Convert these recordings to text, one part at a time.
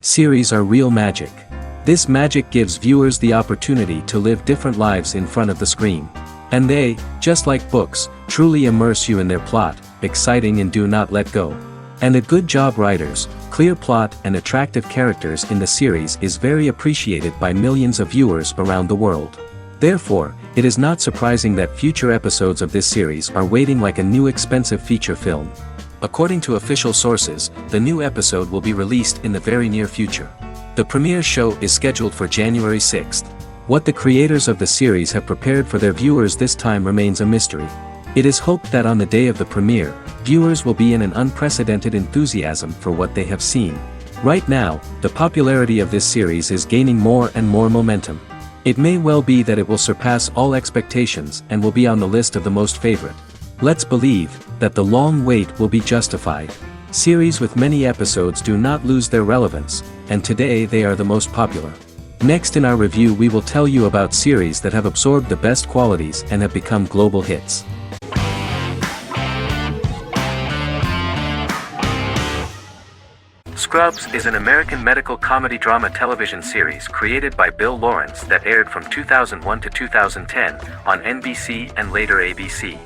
Series are real magic. This magic gives viewers the opportunity to live different lives in front of the screen. And they, just like books, truly immerse you in their plot, exciting and do not let go. And a good job writers, clear plot and attractive characters in the series is very appreciated by millions of viewers around the world. Therefore, it is not surprising that future episodes of this series are waiting like a new expensive feature film. According to official sources, the new episode will be released in the very near future. The premiere show is scheduled for January 6th. What the creators of the series have prepared for their viewers this time remains a mystery. It is hoped that on the day of the premiere, viewers will be in an unprecedented enthusiasm for what they have seen. Right now, the popularity of this series is gaining more and more momentum. It may well be that it will surpass all expectations and will be on the list of the most favorite. Let's believe that the long wait will be justified. Series with many episodes do not lose their relevance, and today they are the most popular. Next in our review we will tell you about series that have absorbed the best qualities and have become global hits. Scrubs is an American medical comedy drama television series created by Bill Lawrence that aired from 2001 to 2010 on NBC and later ABC.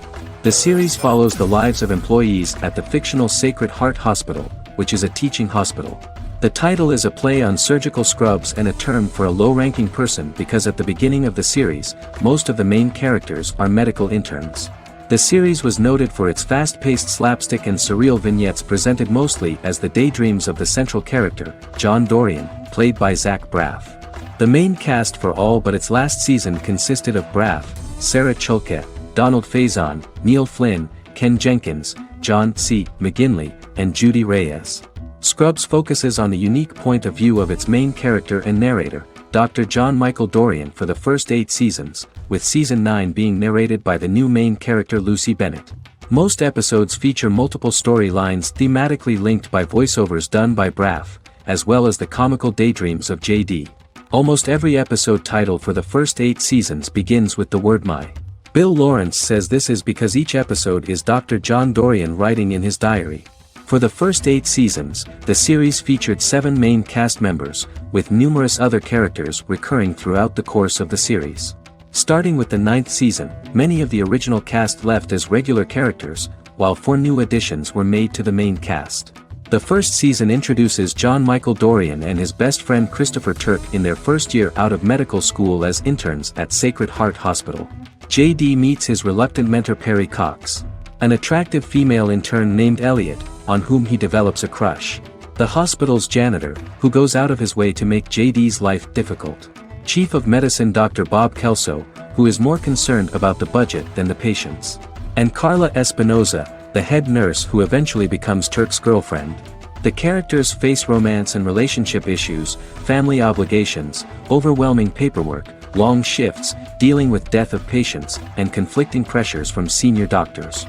The series follows the lives of employees at the fictional Sacred Heart Hospital, which is a teaching hospital. The title is a play on surgical scrubs and a term for a low-ranking person because at the beginning of the series, most of the main characters are medical interns. The series was noted for its fast-paced slapstick and surreal vignettes presented mostly as the daydreams of the central character, John Dorian, played by Zach Braff. The main cast for all but its last season consisted of Braff, Sarah Chalke, Donald Faison, Neil Flynn, Ken Jenkins, John C. McGinley, and Judy Reyes. Scrubs focuses on the unique point of view of its main character and narrator, Dr. John Michael Dorian for the first 8 seasons, with season 9 being narrated by the new main character Lucy Bennett. Most episodes feature multiple storylines thematically linked by voiceovers done by Braff, as well as the comical daydreams of JD. Almost every episode title for the first 8 seasons begins with the word my. Bill Lawrence says this is because each episode is Dr. John Dorian writing in his diary. For the first 8 seasons, the series featured 7 main cast members, with numerous other characters recurring throughout the course of the series. Starting with the 9th season, many of the original cast left as regular characters, while 4 new additions were made to the main cast. The first season introduces John Michael Dorian and his best friend Christopher Turk in their first year out of medical school as interns at Sacred Heart Hospital. JD meets his reluctant mentor Perry Cox, an attractive female intern named Elliot, on whom he develops a crush. The hospital's janitor, who goes out of his way to make JD's life difficult. Chief of Medicine Dr. Bob Kelso, who is more concerned about the budget than the patients. And Carla Espinoza, the head nurse who eventually becomes Turk's girlfriend. The characters face romance and relationship issues, family obligations, overwhelming paperwork, long shifts, dealing with death of patients, and conflicting pressures from senior doctors.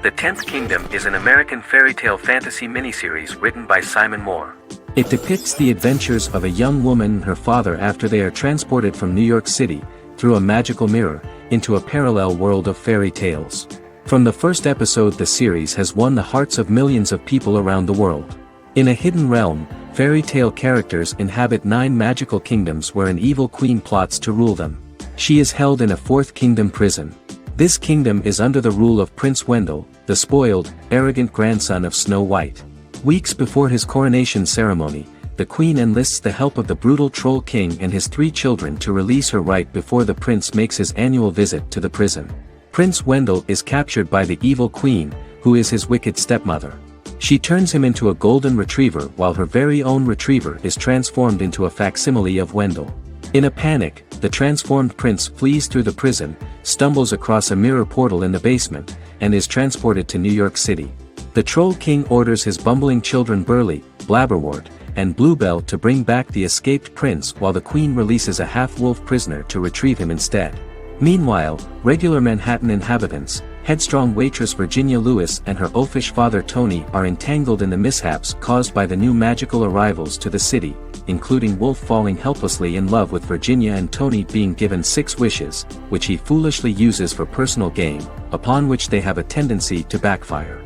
The 10th Kingdom is an American fairy tale fantasy miniseries written by Simon Moore. It depicts the adventures of a young woman and her father after they are transported from New York City, through a magical mirror, into a parallel world of fairy tales. From the first episode the series has won the hearts of millions of people around the world. In a hidden realm, fairy tale characters inhabit 9 magical kingdoms where an evil queen plots to rule them. She is held in a 4th kingdom prison. This kingdom is under the rule of Prince Wendell, the spoiled, arrogant grandson of Snow White. Weeks before his coronation ceremony, the queen enlists the help of the brutal Troll King and his 3 children to release her right before the prince makes his annual visit to the prison. Prince Wendell is captured by the evil queen, who is his wicked stepmother. She turns him into a golden retriever while her very own retriever is transformed into a facsimile of Wendell. In a panic, the transformed prince flees through the prison, stumbles across a mirror portal in the basement, and is transported to New York City. The Troll King orders his bumbling children Burley, Blabberwort, and Bluebell to bring back the escaped prince while the queen releases a half-wolf prisoner to retrieve him instead. Meanwhile, regular Manhattan inhabitants, headstrong waitress Virginia Lewis and her oafish father Tony are entangled in the mishaps caused by the new magical arrivals to the city, including Wolf falling helplessly in love with Virginia and Tony being given 6 wishes, which he foolishly uses for personal gain, upon which they have a tendency to backfire.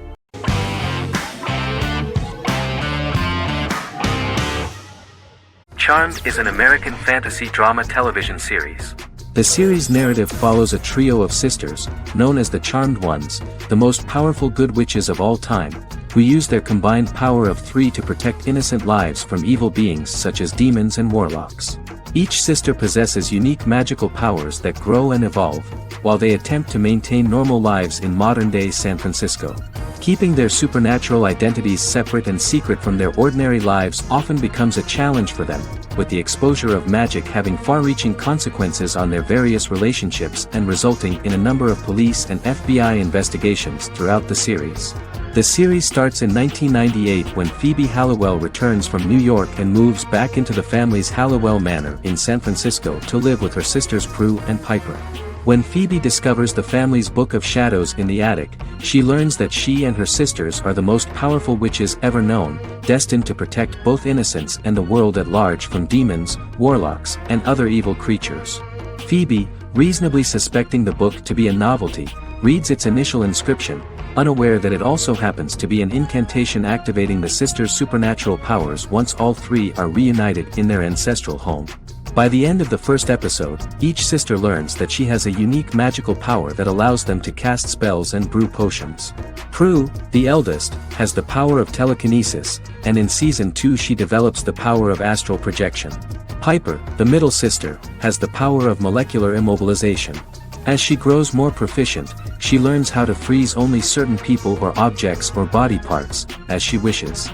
Charmed is an American fantasy drama television series. The series' narrative follows a trio of sisters, known as the Charmed Ones, the most powerful good witches of all time, who use their combined power of 3 to protect innocent lives from evil beings such as demons and warlocks. Each sister possesses unique magical powers that grow and evolve, while they attempt to maintain normal lives in modern-day San Francisco. Keeping their supernatural identities separate and secret from their ordinary lives often becomes a challenge for them, with the exposure of magic having far-reaching consequences on their various relationships and resulting in a number of police and FBI investigations throughout the series. The series starts in 1998 when Phoebe Halliwell returns from New York and moves back into the family's Halliwell Manor in San Francisco to live with her sisters Prue and Piper. When Phoebe discovers the family's Book of Shadows in the attic, she learns that she and her sisters are the most powerful witches ever known, destined to protect both innocents and the world at large from demons, warlocks, and other evil creatures. Phoebe, reasonably suspecting the book to be a novelty, reads its initial inscription, unaware that it also happens to be an incantation activating the sisters' supernatural powers once all 3 are reunited in their ancestral home. By the end of the first episode, each sister learns that she has a unique magical power that allows them to cast spells and brew potions. Prue, the eldest, has the power of telekinesis, and in Season 2 she develops the power of astral projection. Piper, the middle sister, has the power of molecular immobilization. As she grows more proficient, she learns how to freeze only certain people or objects or body parts, as she wishes.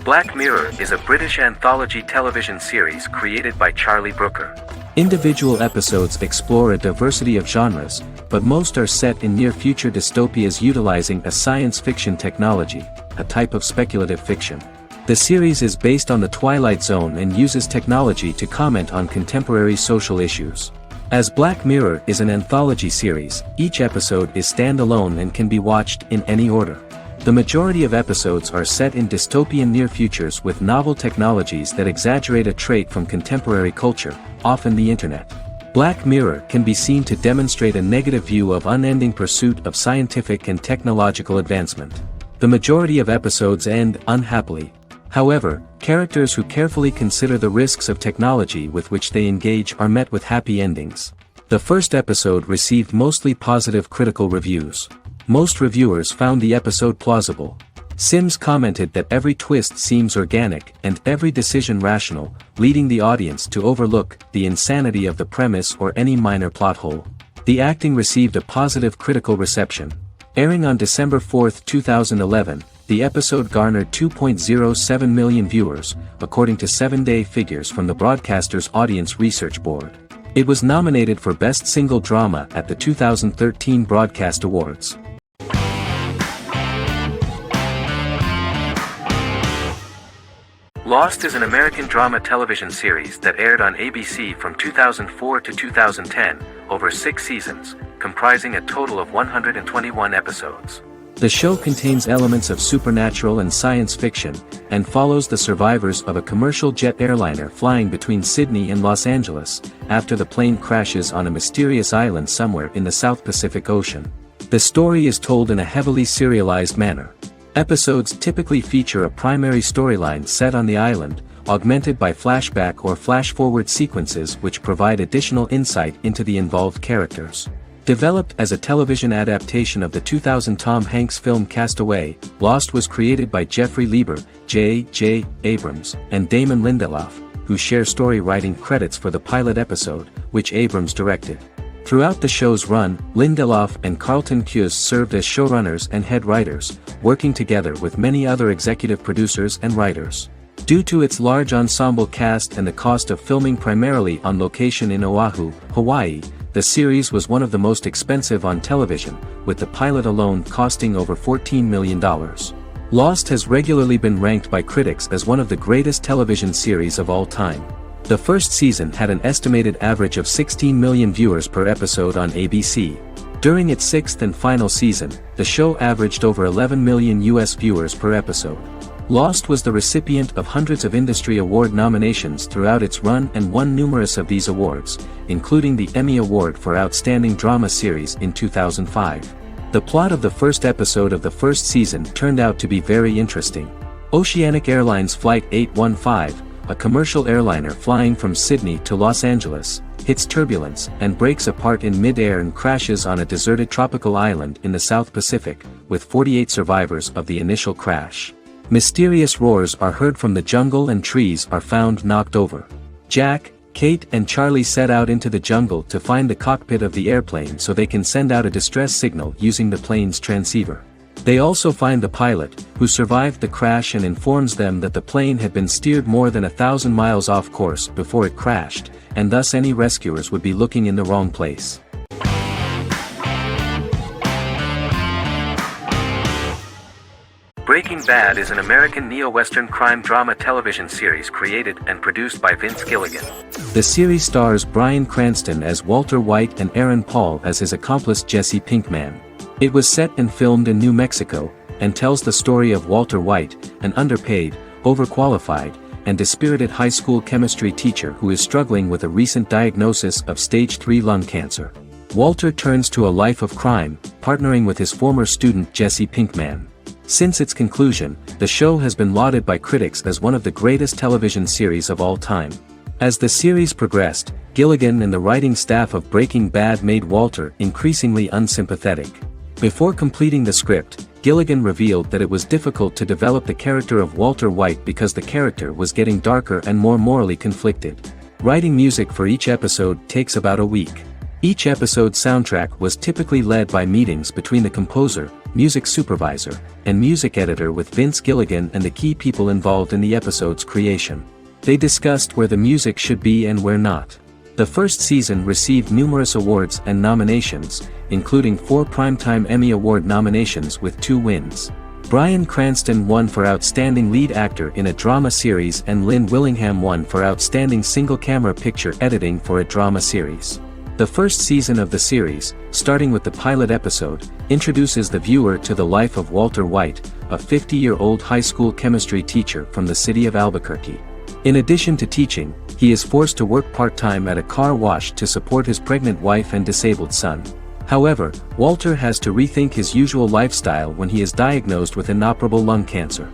Black Mirror is a British anthology television series created by Charlie Brooker. Individual episodes explore a diversity of genres, but most are set in near-future dystopias utilizing a science fiction technology, a type of speculative fiction. The series is based on the Twilight Zone and uses technology to comment on contemporary social issues. As Black Mirror is an anthology series, each episode is standalone and can be watched in any order. The majority of episodes are set in dystopian near-futures with novel technologies that exaggerate a trait from contemporary culture, often the internet. Black Mirror can be seen to demonstrate a negative view of unending pursuit of scientific and technological advancement. The majority of episodes end unhappily. However, characters who carefully consider the risks of technology with which they engage are met with happy endings. The first episode received mostly positive critical reviews. Most reviewers found the episode plausible. Sims commented that every twist seems organic and every decision rational, leading the audience to overlook the insanity of the premise or any minor plot hole. The acting received a positive critical reception. Airing on December 4, 2011, the episode garnered 2.07 million viewers, according to 7-day figures from the broadcaster's Audience Research Board. It was nominated for Best Single Drama at the 2013 Broadcast Awards. Lost is an American drama television series that aired on ABC from 2004 to 2010, over 6 seasons, comprising a total of 121 episodes. The show contains elements of supernatural and science fiction, and follows the survivors of a commercial jet airliner flying between Sydney and Los Angeles, after the plane crashes on a mysterious island somewhere in the South Pacific Ocean. The story is told in a heavily serialized manner. Episodes typically feature a primary storyline set on the island, augmented by flashback or flash-forward sequences which provide additional insight into the involved characters. Developed as a television adaptation of the 2000 Tom Hanks film Castaway, Lost was created by Jeffrey Lieber, J.J. Abrams, and Damon Lindelof, who share story writing credits for the pilot episode, which Abrams directed. Throughout the show's run, Lindelof and Carlton Cuse served as showrunners and head writers, working together with many other executive producers and writers. Due to its large ensemble cast and the cost of filming primarily on location in Oahu, Hawaii, the series was one of the most expensive on television, with the pilot alone costing over $14 million. Lost has regularly been ranked by critics as one of the greatest television series of all time. The first season had an estimated average of 16 million viewers per episode on ABC. During its sixth and final season, the show averaged over 11 million US viewers per episode. Lost was the recipient of hundreds of industry award nominations throughout its run and won numerous of these awards, including the Emmy Award for Outstanding Drama Series in 2005. The plot of the first episode of the first season turned out to be very interesting. Oceanic Airlines Flight 815, a commercial airliner flying from Sydney to Los Angeles, hits turbulence and breaks apart in mid-air and crashes on a deserted tropical island in the South Pacific, with 48 survivors of the initial crash. Mysterious roars are heard from the jungle and trees are found knocked over. Jack, Kate and Charlie set out into the jungle to find the cockpit of the airplane so they can send out a distress signal using the plane's transceiver. They also find the pilot, who survived the crash and informs them that the plane had been steered more than 1,000 miles off course before it crashed, and thus any rescuers would be looking in the wrong place. Breaking Bad is an American neo-Western crime drama television series created and produced by Vince Gilligan. The series stars Bryan Cranston as Walter White and Aaron Paul as his accomplice Jesse Pinkman. It was set and filmed in New Mexico, and tells the story of Walter White, an underpaid, overqualified, and dispirited high school chemistry teacher who is struggling with a recent diagnosis of stage 3 lung cancer. Walter turns to a life of crime, partnering with his former student Jesse Pinkman. Since its conclusion, the show has been lauded by critics as one of the greatest television series of all time. As the series progressed, Gilligan and the writing staff of Breaking Bad made Walter increasingly unsympathetic. Before completing the script, Gilligan revealed that it was difficult to develop the character of Walter White because the character was getting darker and more morally conflicted. Writing music for each episode takes about a week. Each episode's soundtrack was typically led by meetings between the composer, music supervisor, and music editor with Vince Gilligan and the key people involved in the episode's creation. They discussed where the music should be and where not. The first season received numerous awards and nominations, including 4 Primetime Emmy Award nominations with 2 wins. Bryan Cranston won for Outstanding Lead Actor in a Drama Series and Lynn Willingham won for Outstanding Single-Camera Picture Editing for a Drama Series. The first season of the series, starting with the pilot episode, introduces the viewer to the life of Walter White, a 50-year-old high school chemistry teacher from the city of Albuquerque. In addition to teaching, he is forced to work part-time at a car wash to support his pregnant wife and disabled son. However, Walter has to rethink his usual lifestyle when he is diagnosed with inoperable lung cancer.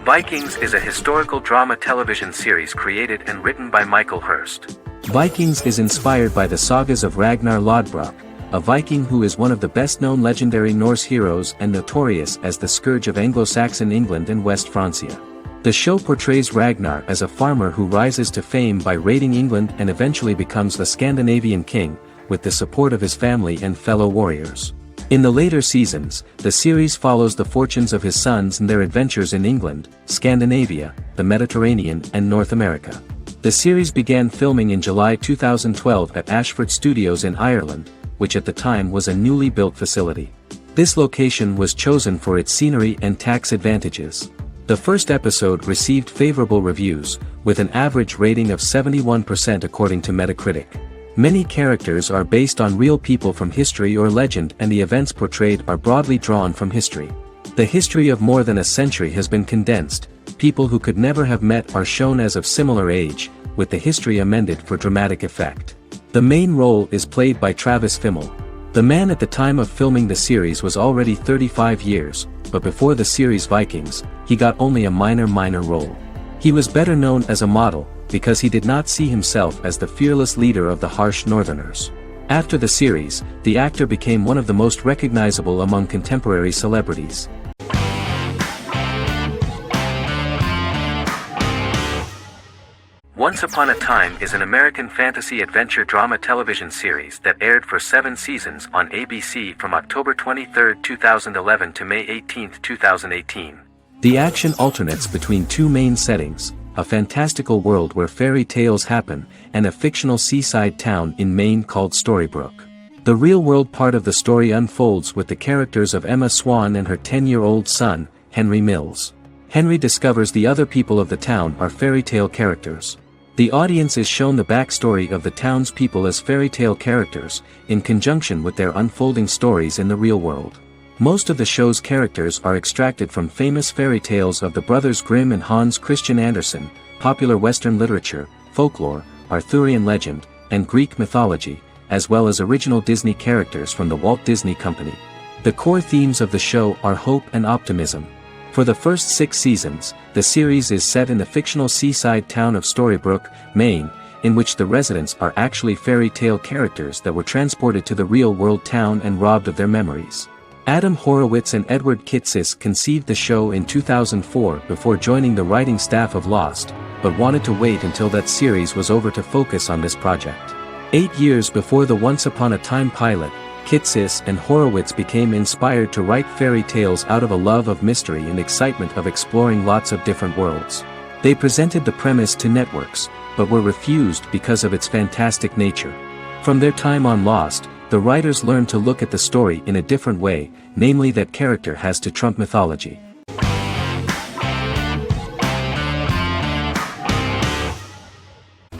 Vikings is a historical drama television series created and written by Michael Hurst. Vikings is inspired by the sagas of Ragnar Lodbrok, a Viking who is one of the best-known legendary Norse heroes and notorious as the scourge of Anglo-Saxon England and West Francia. The show portrays Ragnar as a farmer who rises to fame by raiding England and eventually becomes the Scandinavian king, with the support of his family and fellow warriors. In the later seasons, the series follows the fortunes of his sons and their adventures in England, Scandinavia, the Mediterranean and North America. The series began filming in July 2012 at Ashford Studios in Ireland, which at the time was a newly built facility. This location was chosen for its scenery and tax advantages. The first episode received favorable reviews, with an average rating of 71% according to Metacritic. Many characters are based on real people from history or legend, and the events portrayed are broadly drawn from history. The history of more than a century has been condensed. People who could never have met are shown as of similar age, with the history amended for dramatic effect. The main role is played by Travis Fimmel. The man at the time of filming the series was already 35 years, but before the series Vikings, he got only a minor role. He was better known as a model, because he did not see himself as the fearless leader of the harsh Northerners. After the series, the actor became one of the most recognizable among contemporary celebrities. Once Upon a Time is an American fantasy adventure drama television series that aired for 7 seasons on ABC from October 23, 2011 to May 18, 2018. The action alternates between 2 main settings: a fantastical world where fairy tales happen, and a fictional seaside town in Maine called Storybrooke. The real-world part of the story unfolds with the characters of Emma Swan and her 10-year-old son, Henry Mills. Henry discovers the other people of the town are fairy tale characters. The audience is shown the backstory of the town's people as fairy tale characters, in conjunction with their unfolding stories in the real world. Most of the show's characters are extracted from famous fairy tales of the Brothers Grimm and Hans Christian Andersen, popular Western literature, folklore, Arthurian legend, and Greek mythology, as well as original Disney characters from the Walt Disney Company. The core themes of the show are hope and optimism. For the first 6 seasons, the series is set in the fictional seaside town of Storybrooke, Maine, in which the residents are actually fairy tale characters that were transported to the real-world town and robbed of their memories. Adam Horowitz and Edward Kitsis conceived the show in 2004 before joining the writing staff of Lost, but wanted to wait until that series was over to focus on this project. 8 years before the Once Upon a Time pilot, Kitsis and Horowitz became inspired to write fairy tales out of a love of mystery and excitement of exploring lots of different worlds. They presented the premise to networks, but were refused because of its fantastic nature. From their time on Lost, the writers learned to look at the story in a different way, namely that character has to trump mythology.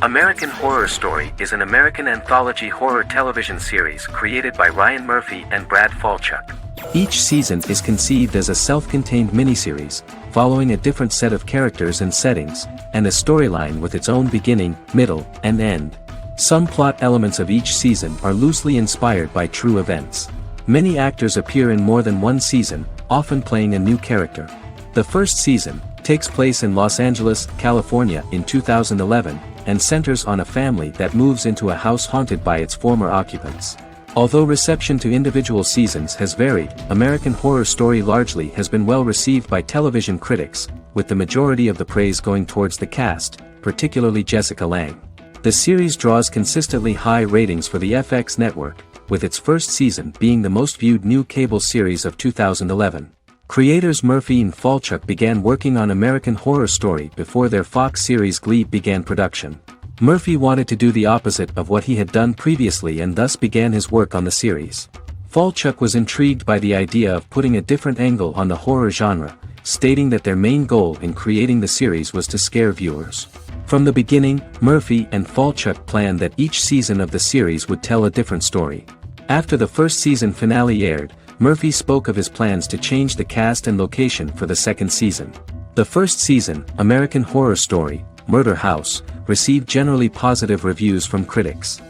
American Horror Story is an American anthology horror television series created by Ryan Murphy and Brad Falchuk. Each season is conceived as a self-contained miniseries, following a different set of characters and settings, and a storyline with its own beginning, middle, and end. Some plot elements of each season are loosely inspired by true events. Many actors appear in more than one season, often playing a new character. The first season takes place in Los Angeles, California in 2011, and centers on a family that moves into a house haunted by its former occupants. Although reception to individual seasons has varied, American Horror Story largely has been well received by television critics, with the majority of the praise going towards the cast, particularly Jessica Lange. The series draws consistently high ratings for the FX network, with its first season being the most viewed new cable series of 2011. Creators Murphy and Falchuk began working on American Horror Story before their Fox series Glee began production. Murphy wanted to do the opposite of what he had done previously and thus began his work on the series. Falchuk was intrigued by the idea of putting a different angle on the horror genre, stating that their main goal in creating the series was to scare viewers. From the beginning, Murphy and Falchuk planned that each season of the series would tell a different story. After the first season finale aired, Murphy spoke of his plans to change the cast and location for the second season. The first season, American Horror Story, Murder House, received generally positive reviews from critics.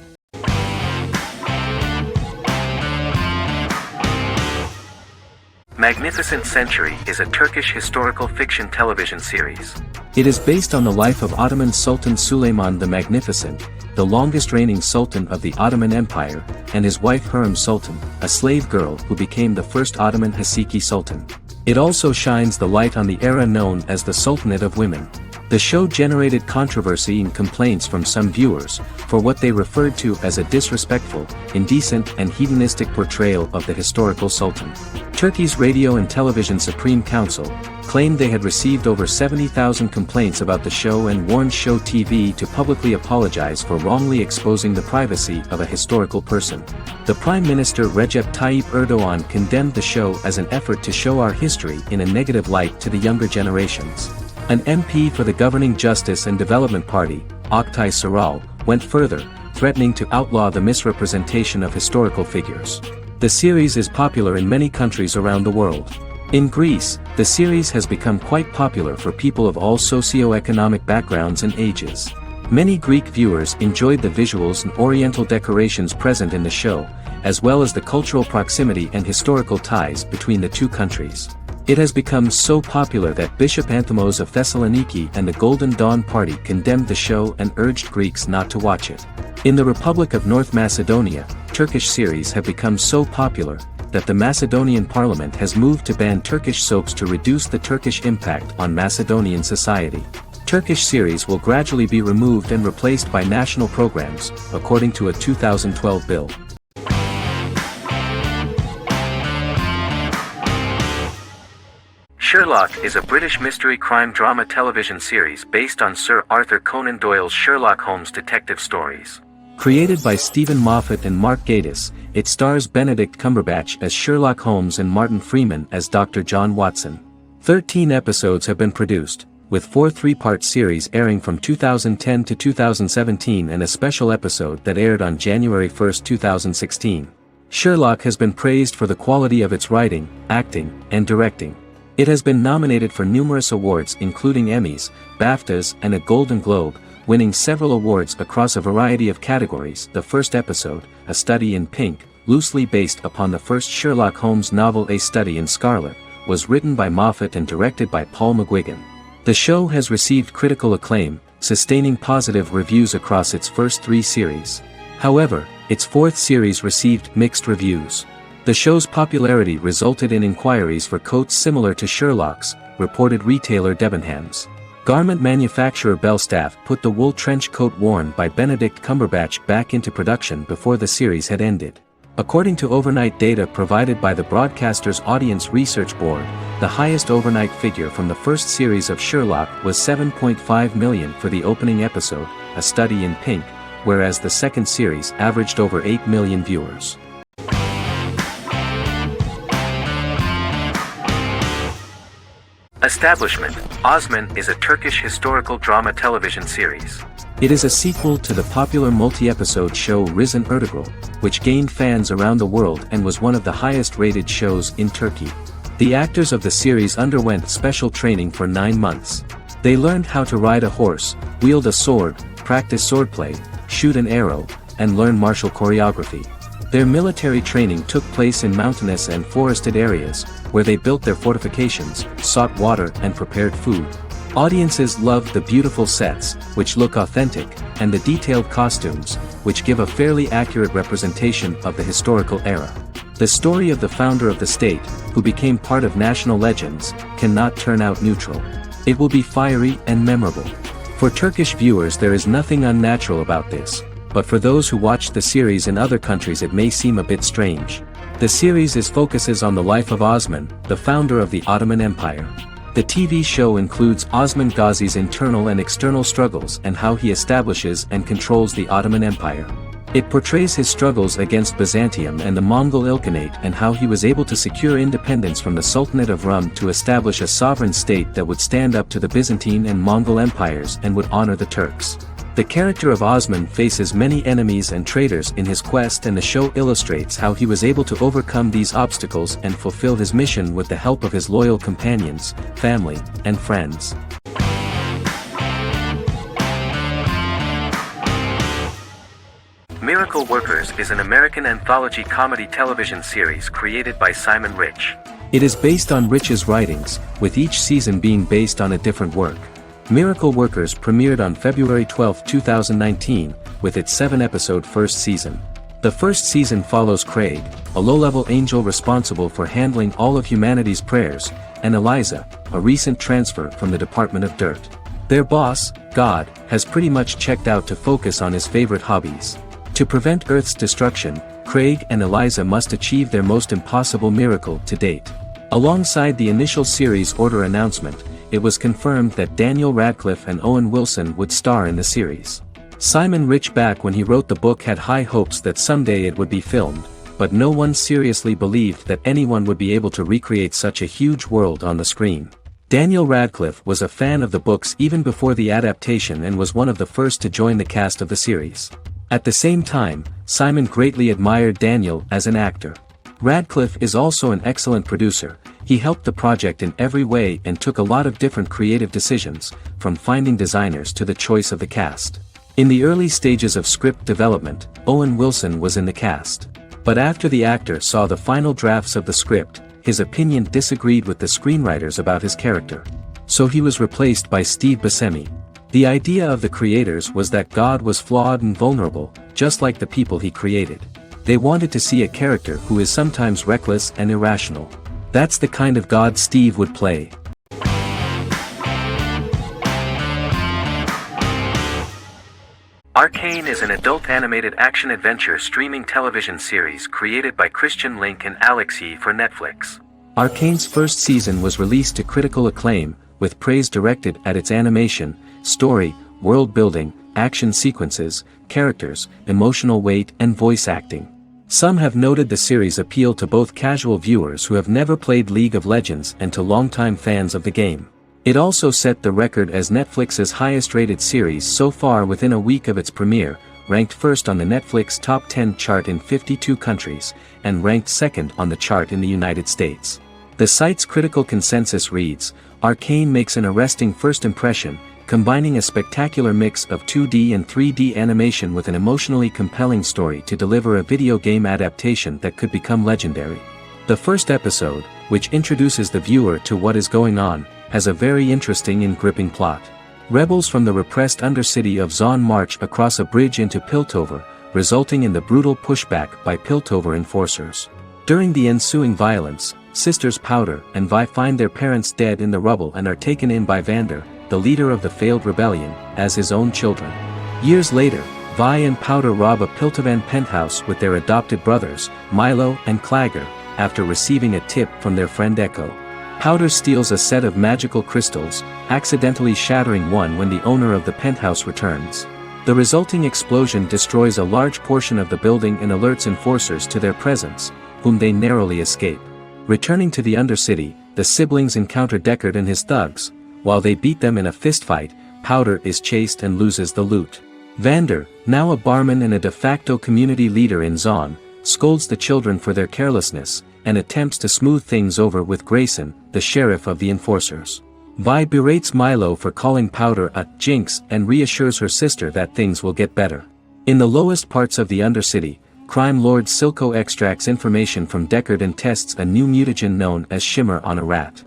Magnificent Century is a Turkish historical fiction television series. It is based on the life of Ottoman Sultan Süleyman the Magnificent, the longest reigning sultan of the Ottoman Empire, and his wife Hürrem Sultan, a slave girl who became the first Ottoman Haseki Sultan. It also shines the light on the era known as the Sultanate of Women. The show generated controversy and complaints from some viewers, for what they referred to as a disrespectful, indecent and hedonistic portrayal of the historical sultan. Turkey's Radio and Television Supreme Council claimed they had received over 70,000 complaints about the show and warned Show TV to publicly apologize for wrongly exposing the privacy of a historical person. The Prime Minister Recep Tayyip Erdogan condemned the show as an effort to show our history in a negative light to the younger generations. An MP for the governing Justice and Development Party, Oktay Saral, went further, threatening to outlaw the misrepresentation of historical figures. The series is popular in many countries around the world. In Greece, the series has become quite popular for people of all socio-economic backgrounds and ages. Many Greek viewers enjoyed the visuals and oriental decorations present in the show, as well as the cultural proximity and historical ties between the two countries. It has become so popular that Bishop Anthimos of Thessaloniki and the Golden Dawn Party condemned the show and urged Greeks not to watch it. In the Republic of North Macedonia, Turkish series have become so popular that the Macedonian parliament has moved to ban Turkish soaps to reduce the Turkish impact on Macedonian society. Turkish series will gradually be removed and replaced by national programs, according to a 2012 bill. Sherlock is a British mystery crime drama television series based on Sir Arthur Conan Doyle's Sherlock Holmes detective stories. Created by Stephen Moffat and Mark Gatiss, it stars Benedict Cumberbatch as Sherlock Holmes and Martin Freeman as Dr. John Watson. 13 episodes have been produced, with 4 three-part series airing from 2010 to 2017 and a special episode that aired on January 1, 2016. Sherlock has been praised for the quality of its writing, acting, and directing. It has been nominated for numerous awards including Emmys, BAFTAs, and a Golden Globe, winning several awards across a variety of categories. The first episode, A Study in Pink, loosely based upon the first Sherlock Holmes novel A Study in Scarlet, was written by Moffat and directed by Paul McGuigan. The show has received critical acclaim, sustaining positive reviews across its first 3 series. However, its 4th series received mixed reviews. The show's popularity resulted in inquiries for coats similar to Sherlock's, reported retailer Debenhams. Garment manufacturer Belstaff put the wool trench coat worn by Benedict Cumberbatch back into production before the series had ended. According to overnight data provided by the broadcaster's Audience Research Board, the highest overnight figure from the first series of Sherlock was 7.5 million for the opening episode, A Study in Pink, whereas the second series averaged over 8 million viewers. Establishment. Osman is a Turkish historical drama television series. It is a sequel to the popular multi-episode show Risen Ertugrul, which gained fans around the world and was one of the highest-rated shows in Turkey. The actors of the series underwent special training for 9 months. They learned how to ride a horse, wield a sword, practice swordplay, shoot an arrow, and learn martial choreography. Their military training took place in mountainous and forested areas, where they built their fortifications, sought water and prepared food. Audiences loved the beautiful sets, which look authentic, and the detailed costumes, which give a fairly accurate representation of the historical era. The story of the founder of the state, who became part of national legends, cannot turn out neutral. It will be fiery and memorable. For Turkish viewers there is nothing unnatural about this, but for those who watched the series in other countries it may seem a bit strange. The series focuses on the life of Osman, the founder of the Ottoman Empire. The TV show includes Osman Ghazi's internal and external struggles and how he establishes and controls the Ottoman Empire. It portrays his struggles against Byzantium and the Mongol Ilkhanate and how he was able to secure independence from the Sultanate of Rum to establish a sovereign state that would stand up to the Byzantine and Mongol empires and would honor the Turks. The character of Osman faces many enemies and traitors in his quest, and the show illustrates how he was able to overcome these obstacles and fulfill his mission with the help of his loyal companions, family, and friends. Miracle Workers is an American anthology comedy television series created by Simon Rich. It is based on Rich's writings, with each season being based on a different work. Miracle Workers premiered on February 12, 2019, with its 7-episode first season. The first season follows Craig, a low-level angel responsible for handling all of humanity's prayers, and Eliza, a recent transfer from the Department of Dirt. Their boss, God, has pretty much checked out to focus on his favorite hobbies. To prevent Earth's destruction, Craig and Eliza must achieve their most impossible miracle to date. Alongside the initial series order announcement, it was confirmed that Daniel Radcliffe and Owen Wilson would star in the series. Simon Rich back when he wrote the book had high hopes that someday it would be filmed, but no one seriously believed that anyone would be able to recreate such a huge world on the screen. Daniel Radcliffe was a fan of the books even before the adaptation and was one of the first to join the cast of the series. At the same time, Simon greatly admired Daniel as an actor. Radcliffe is also an excellent producer. He helped the project in every way and took a lot of different creative decisions, from finding designers to the choice of the cast. In the early stages of script development, Owen Wilson was in the cast. But after the actor saw the final drafts of the script, his opinion disagreed with the screenwriters about his character. So he was replaced by Steve Buscemi. The idea of the creators was that God was flawed and vulnerable, just like the people he created. They wanted to see a character who is sometimes reckless and irrational. That's the kind of God Steve would play. Arcane is an adult animated action-adventure streaming television series created by Christian Link and Alex Yee for Netflix. Arcane's first season was released to critical acclaim, with praise directed at its animation, story, world building, action sequences, characters, emotional weight and voice acting. Some have noted the series' appeal to both casual viewers who have never played League of Legends and to longtime fans of the game. It also set the record as Netflix's highest-rated series so far within a week of its premiere, ranked first on the Netflix Top 10 chart in 52 countries, and ranked second on the chart in the United States. The site's critical consensus reads, "Arcane makes an arresting first impression, combining a spectacular mix of 2D and 3D animation with an emotionally compelling story to deliver a video game adaptation that could become legendary." The first episode, which introduces the viewer to what is going on, has a very interesting and gripping plot. Rebels from the repressed undercity of Zaun march across a bridge into Piltover, resulting in the brutal pushback by Piltover enforcers. During the ensuing violence, sisters Powder and Vi find their parents dead in the rubble and are taken in by Vander, the leader of the failed rebellion, as his own children. Years later, Vi and Powder rob a Piltovan penthouse with their adopted brothers, Milo and Clagger, after receiving a tip from their friend Echo. Powder steals a set of magical crystals, accidentally shattering one when the owner of the penthouse returns. The resulting explosion destroys a large portion of the building and alerts enforcers to their presence, whom they narrowly escape. Returning to the Undercity, the siblings encounter Deckard and his thugs. While they beat them in a fistfight, Powder is chased and loses the loot. Vander, now a barman and a de facto community leader in Zaun, scolds the children for their carelessness, and attempts to smooth things over with Grayson, the sheriff of the enforcers. Vi berates Milo for calling Powder a jinx and reassures her sister that things will get better. In the lowest parts of the Undercity, crime lord Silco extracts information from Deckard and tests a new mutagen known as Shimmer on a rat.